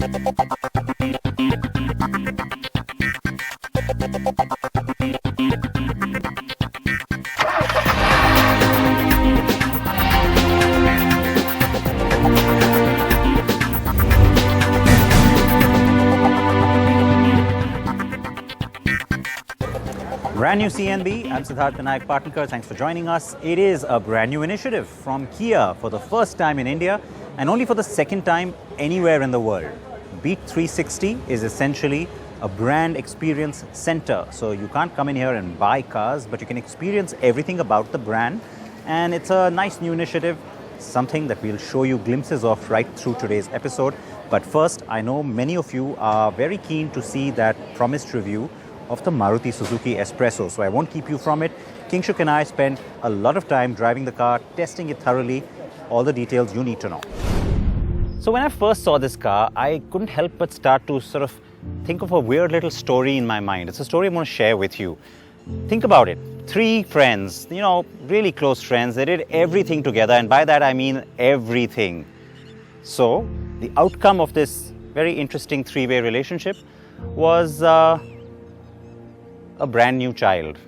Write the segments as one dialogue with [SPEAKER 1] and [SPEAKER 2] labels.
[SPEAKER 1] Brand new CNB, I'm Siddharth Vinayak Partnikar. Thanks for joining us. It is a brand new initiative from Kia for the first time in India and only for the second time anywhere in the world. Beat 360 is essentially a brand experience center. So you can't come in here and buy cars, but you can experience everything about the brand. And it's a nice new initiative, something that we'll show you glimpses of right through today's episode. But first, I know many of you are very keen to see that promised review of the Maruti Suzuki S-Presso. So I won't keep you from it. Kingshuk and I spent a lot of time driving the car, testing it thoroughly, all the details you need to know. So when I first saw this car, I couldn't help but start to sort of think of a weird little story in my mind. It's a story I'm going to share with you. Think about it. 3 friends, really close friends. They did everything together, and by that I mean everything. So the outcome of this very interesting 3-way relationship was a brand new child.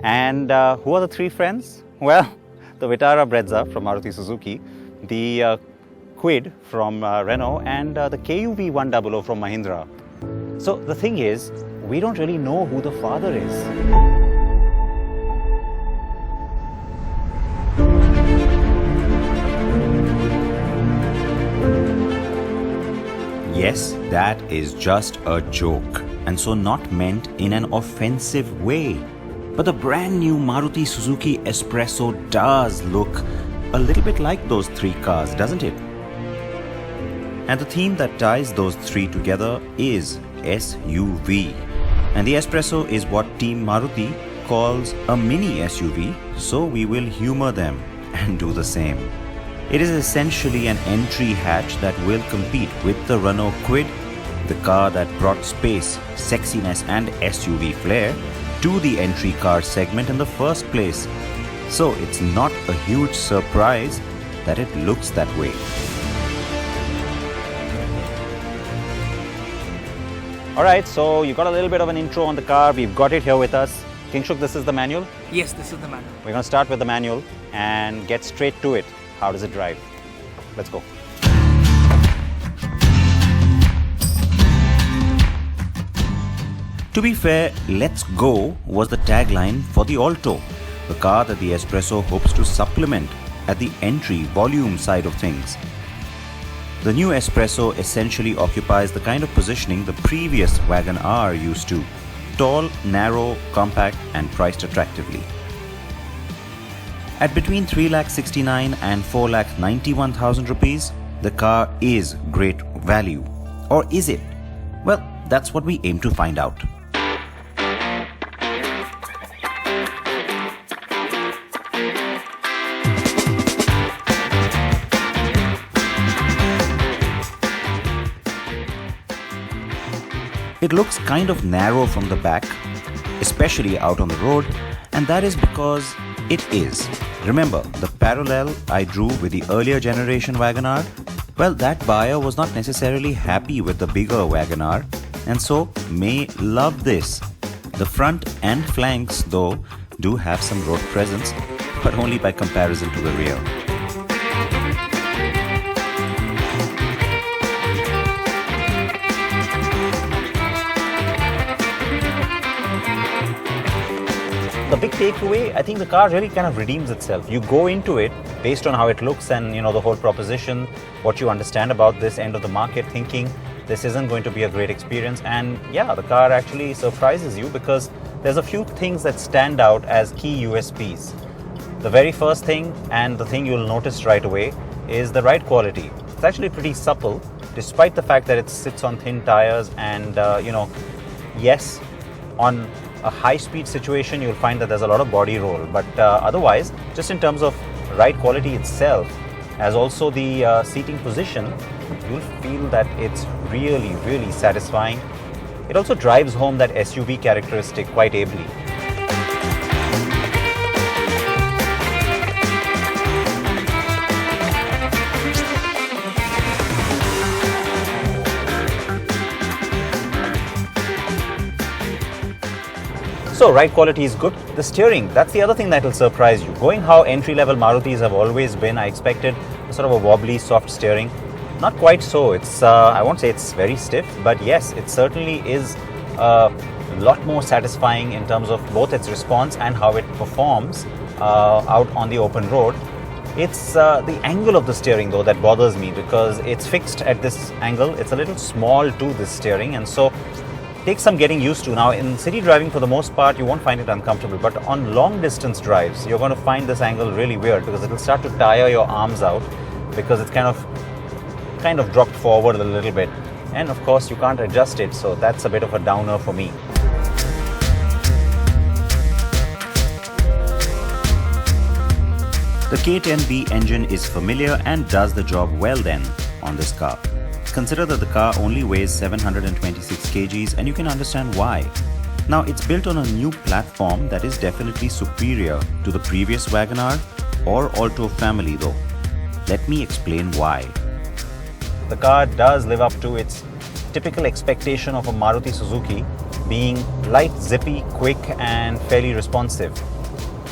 [SPEAKER 1] And who are the 3 friends? Well, the Vitara Brezza from Maruti Suzuki, the Kwid from Renault, and the KUV 100 from Mahindra. So the thing is, we don't really know who the father is. Yes, that is just a joke, and so not meant in an offensive way. But the brand new Maruti Suzuki Espresso does look a little bit like those 3 cars, doesn't it? And the theme that ties those 3 together is SUV. And the Espresso is what Team Maruti calls a mini SUV, so we will humor them and do the same. It is essentially an entry hatch that will compete with the Renault Kwid, the car that brought space, sexiness and SUV flair to the entry car segment in the first place. So it's not a huge surprise that it looks that way. Alright, so you got a little bit of an intro on the car. We've got it here with us. Kingshuk, this is the manual?
[SPEAKER 2] Yes, this is the manual.
[SPEAKER 1] We're going to start with the manual and get straight to it. How does it drive? Let's go. To be fair, "Let's go" was the tagline for the Alto, the car that the Espresso hopes to supplement at the entry volume side of things. The new Espresso essentially occupies the kind of positioning the previous Wagon R used to: tall, narrow, compact and priced attractively. At between 3,69,000 and 4,91,000 rupees, the car is great value. Or is it? Well, that's what we aim to find out. It looks kind of narrow from the back, especially out on the road, and that is because it is. Remember the parallel I drew with the earlier generation Wagon R? Well, that buyer was not necessarily happy with the bigger Wagon R, and so may love this. The front and flanks, though, do have some road presence, but only by comparison to the rear. The big takeaway, I think the car really kind of redeems itself. You go into it based on how it looks and the whole proposition, what you understand about this end of the market, thinking this isn't going to be a great experience. And yeah, the car actually surprises you because there's a few things that stand out as key USPs. The very first thing, and the thing you'll notice right away, is the ride quality. It's actually pretty supple, despite the fact that it sits on thin tires and, yes, on a high-speed situation, you'll find that there's a lot of body roll. But otherwise, just in terms of ride quality itself, as also the seating position, you'll feel that it's really, really satisfying. It also drives home that SUV characteristic quite ably. So ride quality is good. The steering, that's the other thing that will surprise you. Going how entry-level Marutis have always been, I expected sort of a wobbly, soft steering. Not quite so. It's I won't say it's very stiff, but yes, it certainly is a lot more satisfying in terms of both its response and how it performs out on the open road. It's the angle of the steering though that bothers me, because it's fixed at this angle. It's a little small to this steering, and so takes some getting used to. Now in city driving, for the most part, you won't find it uncomfortable, but on long distance drives, you're going to find this angle really weird, because it will start to tire your arms out, because it's kind of dropped forward a little bit, and of course you can't adjust it, so that's a bit of a downer for me. The K10B engine is familiar and does the job well then on this car. Consider that the car only weighs 726 kgs, and you can understand why. Now it's built on a new platform that is definitely superior to the previous WagonR or Alto family though. Let me explain why. The car does live up to its typical expectation of a Maruti Suzuki, being light, zippy, quick and fairly responsive.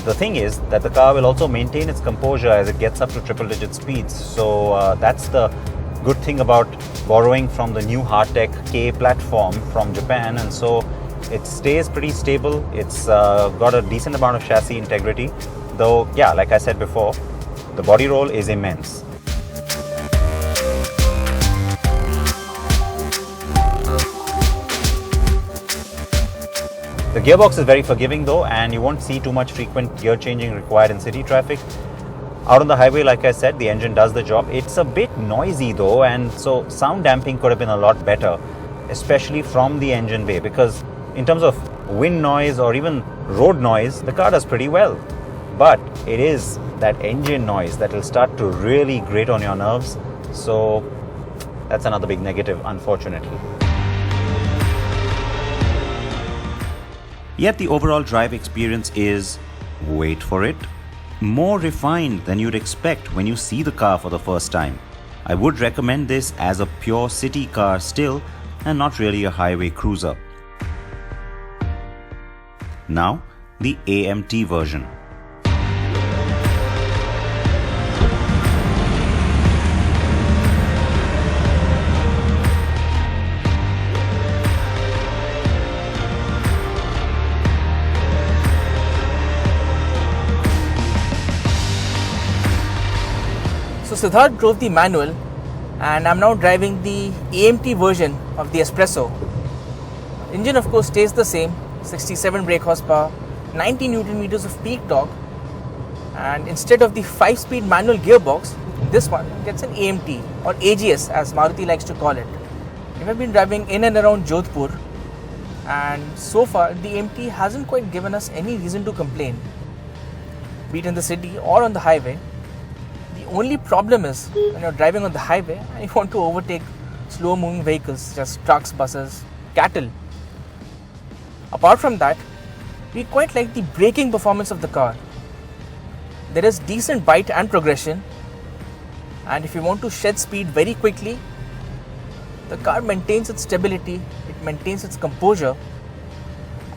[SPEAKER 1] The thing is that the car will also maintain its composure as it gets up to triple-digit speeds. So that's the good thing about borrowing from the new Hatchback K platform from Japan, and so it stays pretty stable. It's got a decent amount of chassis integrity, though yeah, like I said before, the body roll is immense. The gearbox is very forgiving though, and you won't see too much frequent gear changing required in city traffic. Out on the highway, like I said, the engine does the job. It's a bit noisy though, and so sound damping could have been a lot better, especially from the engine bay, because in terms of wind noise or even road noise, the car does pretty well. But it is that engine noise that will start to really grate on your nerves. So that's another big negative, unfortunately. Yet the overall drive experience is, wait for it, more refined than you'd expect when you see the car for the first time. I would recommend this as a pure city car still, and not really a highway cruiser. Now, the AMT version.
[SPEAKER 2] So Siddharth drove the manual, and I'm now driving the AMT version of the Espresso. Engine of course stays the same, 67 brake horsepower, 90 Newton meters of peak torque, and instead of the 5-speed manual gearbox, this one gets an AMT or AGS as Maruti likes to call it. I've been driving in and around Jodhpur, and so far the AMT hasn't quite given us any reason to complain, be it in the city or on the highway. The only problem is when you're driving on the highway and you want to overtake slow moving vehicles, just trucks, buses, cattle. Apart from that, we quite like the braking performance of the car. There is decent bite and progression, and if you want to shed speed very quickly, the car maintains its stability, it maintains its composure,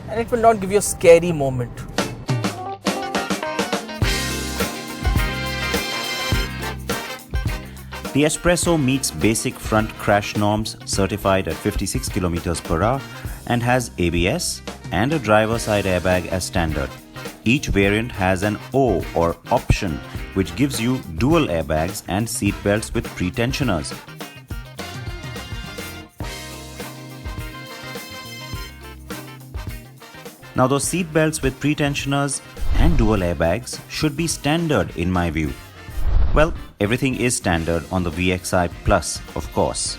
[SPEAKER 2] and it will not give you a scary moment.
[SPEAKER 1] The Espresso meets basic front crash norms, certified at 56 km per hour, and has ABS and a driver side airbag as standard. Each variant has an O or option, which gives you dual airbags and seat belts with pre-tensioners. Now those seat belts with pre-tensioners and dual airbags should be standard in my view. Well, everything is standard on the VXI Plus, of course.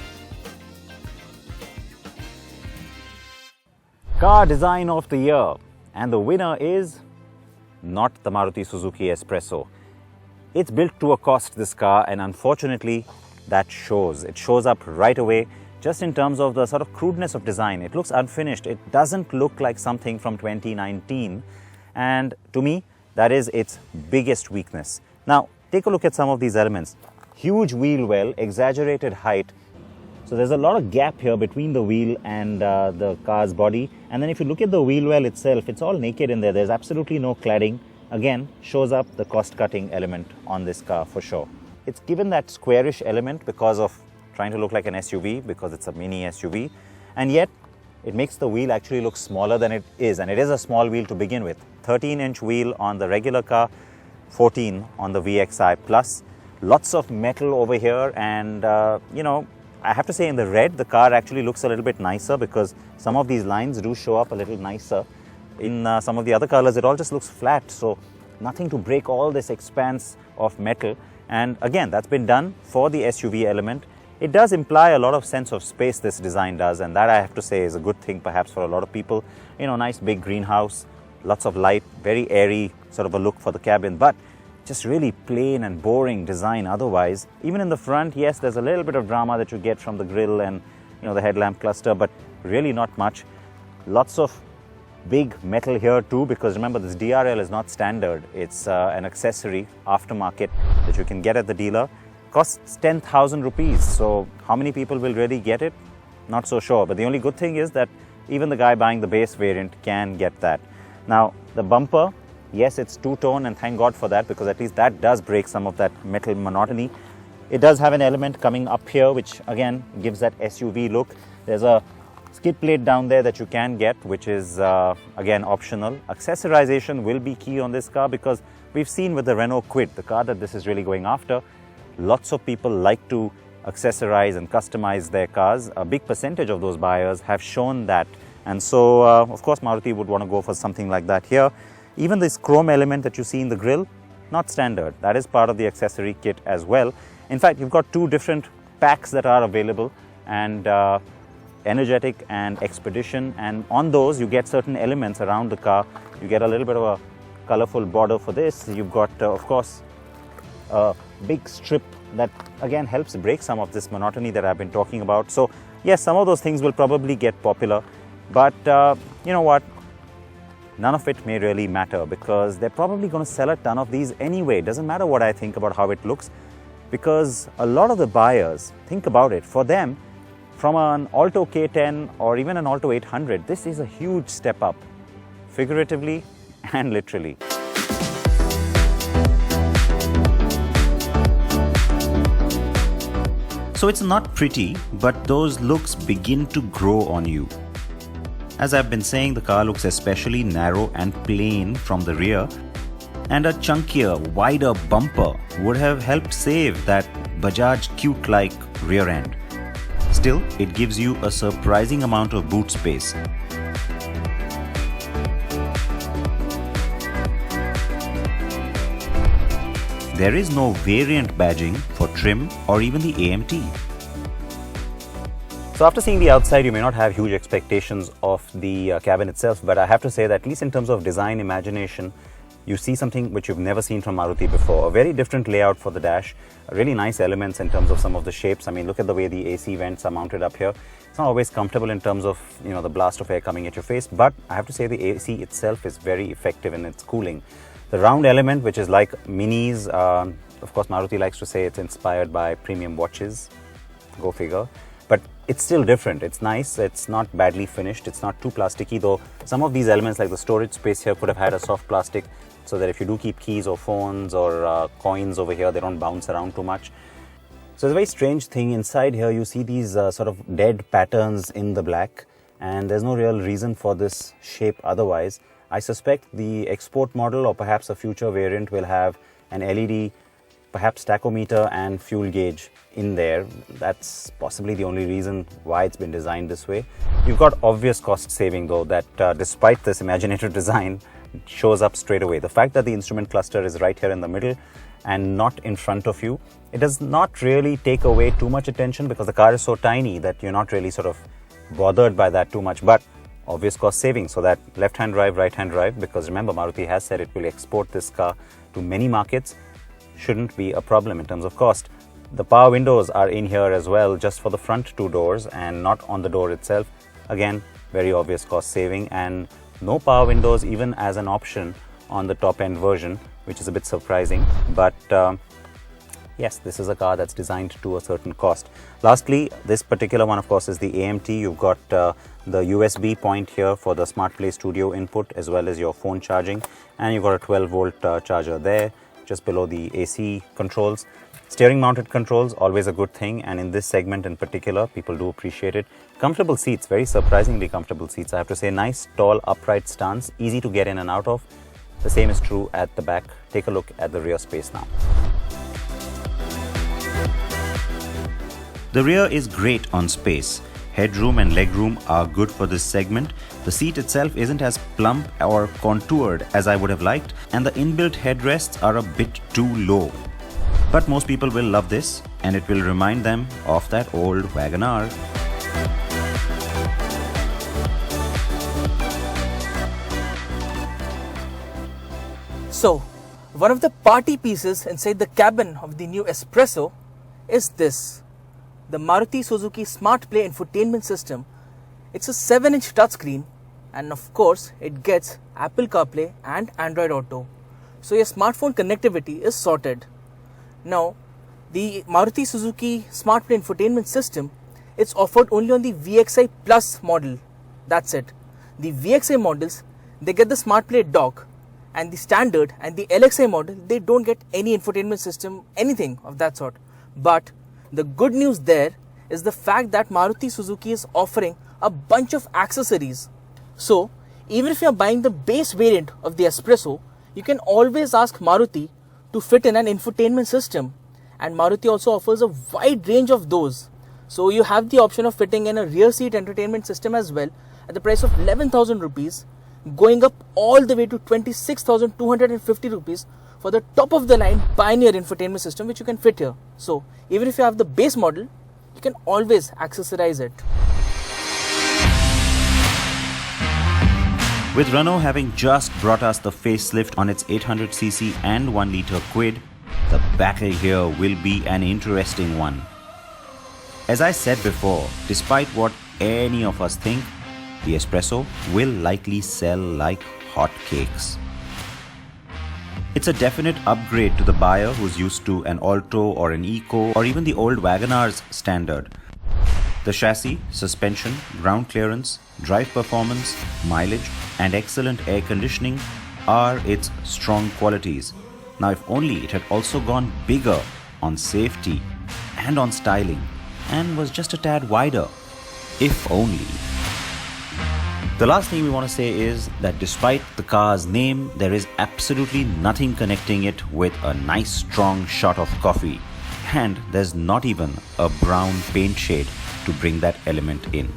[SPEAKER 1] Car Design of the Year, and the winner is not the Maruti Suzuki S-Presso. It's built to a cost, this car, and unfortunately that shows. It shows up right away just in terms of the sort of crudeness of design. It looks unfinished. It doesn't look like something from 2019, and to me that is its biggest weakness. Now take a look at some of these elements. Huge wheel well, exaggerated height, So there's a lot of gap here between the wheel and the car's body. And then if you look at the wheel well itself, it's all naked in there. There's absolutely no cladding. Again, shows up the cost-cutting element on this car for sure. It's given that squarish element because of trying to look like an SUV, because it's a mini SUV. And yet, it makes the wheel actually look smaller than it is. And it is a small wheel to begin with. 13-inch wheel on the regular car, 14 on the VXI Plus. Lots of metal over here, and you know, I have to say in the red, the car actually looks a little bit nicer because some of these lines do show up a little nicer. In some of the other colors, it all just looks flat, so nothing to break all this expanse of metal. And again, that's been done for the SUV element. It does imply a lot of sense of space, this design does, and that I have to say is a good thing perhaps for a lot of people. You know, nice big greenhouse, lots of light, very airy sort of a look for the cabin, but just really plain and boring design otherwise. Even in the front, yes, there's a little bit of drama that you get from the grille and, you know, the headlamp cluster, but really not much. Lots of big metal here too, because remember, this DRL is not standard. It's an accessory aftermarket that you can get at the dealer. Costs 10,000 rupees. So how many people will really get it? Not so sure. But the only good thing is that even the guy buying the base variant can get that. Now, the bumper, yes, it's two-tone, and thank God for that, because at least that does break some of that metal monotony. It does have an element coming up here, which again gives that SUV look. There's a skid plate down there that you can get, which is again optional. Accessorization will be key on this car, because we've seen with the Renault Kwid, the car that this is really going after, lots of people like to accessorize and customize their cars. A big percentage of those buyers have shown that. And so, of course, Maruti would want to go for something like that here. Even this chrome element that you see in the grille, not standard. That is part of the accessory kit as well. In fact, you've got two different packs that are available, and Energetic and Expedition. And on those, you get certain elements around the car. You get a little bit of a colorful border for this. You've got, of course, a big strip that again helps break some of this monotony that I've been talking about. So yes, some of those things will probably get popular, but you know what? None of it may really matter, because they're probably going to sell a ton of these anyway. It doesn't matter what I think about how it looks, because a lot of the buyers, think about it, for them, from an Alto K10 or even an Alto 800, this is a huge step up, figuratively and literally. So it's not pretty, but those looks begin to grow on you. As I've been saying, the car looks especially narrow and plain from the rear, and a chunkier, wider bumper would have helped save that Bajaj Qute-like rear end. Still, it gives you a surprising amount of boot space. There is no variant badging for trim or even the AMT. So after seeing the outside, you may not have huge expectations of the cabin itself, but I have to say that at least in terms of design imagination, you see something which you've never seen from Maruti before. A very different layout for the dash, really nice elements in terms of some of the shapes. I mean, look at the way the AC vents are mounted up here. It's not always comfortable in terms of, you know, the blast of air coming at your face, but I have to say the AC itself is very effective in its cooling. The round element, which is like minis, of course Maruti likes to say it's inspired by premium watches, go figure. But it's still different. It's nice. It's not badly finished. It's not too plasticky, though some of these elements like the storage space here could have had a soft plastic, so that if you do keep keys or phones or coins over here, they don't bounce around too much. So it's a very strange thing. Inside here you see these sort of dead patterns in the black, and there's no real reason for this shape otherwise. I suspect the export model or perhaps a future variant will have an LED, perhaps tachometer and fuel gauge in there. That's possibly the only reason why it's been designed this way. You've got obvious cost saving though, that despite this imaginative design, shows up straight away. The fact that the instrument cluster is right here in the middle and not in front of you, it does not really take away too much attention, because the car is so tiny that you're not really sort of bothered by that too much. But obvious cost saving, so that left-hand drive, right-hand drive, because remember Maruti has said it will export this car to many markets, shouldn't be a problem in terms of cost. The power windows are in here as well, just for the front two doors and not on the door itself. Again, very obvious cost saving, and no power windows even as an option on the top end version, which is a bit surprising. But Yes, this is a car that's designed to a certain cost. Lastly, this particular one, of course, is the AMT. You've got the USB point here for the Smart Play Studio input, as well as your phone charging. And you've got a 12-volt charger there, just below the AC controls. Steering mounted controls, always a good thing. And in this segment in particular, people do appreciate it. Comfortable seats, very surprisingly comfortable seats. I have to say, nice, tall, upright stance, easy to get in and out of. The same is true at the back. Take a look at the rear space now. The rear is great on space. Headroom and legroom are good for this segment. The seat itself isn't as plump or contoured as I would have liked, and the inbuilt headrests are a bit too low. But most people will love this, and it will remind them of that old WagonR.
[SPEAKER 2] So, one of the party pieces inside the cabin of the new Espresso is this. The Maruti Suzuki Smart Play infotainment system. It's a 7-inch touchscreen, and of course it gets Apple CarPlay and Android Auto. So your smartphone connectivity is sorted. Now, the Maruti Suzuki Smart Play infotainment system, it's offered only on the VXI Plus model. That's it. The VXI models, they get the Smart Play dock, and the standard and the LXI model, they don't get any infotainment system, anything of that sort. But the good news there is the fact that Maruti Suzuki is offering a bunch of accessories. So, even if you are buying the base variant of the Espresso, you can always ask Maruti to fit in an infotainment system. And Maruti also offers a wide range of those. So, you have the option of fitting in a rear seat entertainment system as well at the price of 11,000 rupees, going up all the way to 26,250 rupees for the top of the line Pioneer infotainment system, which you can fit here. So even if you have the base model, you can always accessorize it.
[SPEAKER 1] With Renault having just brought us the facelift on its 800cc and 1-litre Quid, the battle here will be an interesting one. As I said before, despite what any of us think, the Espresso will likely sell like hotcakes. It's a definite upgrade to the buyer who's used to an Alto or an Eco or even the old WagonR's standard. The chassis, suspension, ground clearance, drive performance, mileage and excellent air conditioning are its strong qualities. Now if only it had also gone bigger on safety and on styling and was just a tad wider. If only. The last thing we want to say is that despite the car's name, there is absolutely nothing connecting it with a nice strong shot of coffee. And there's not even a brown paint shade to bring that element in.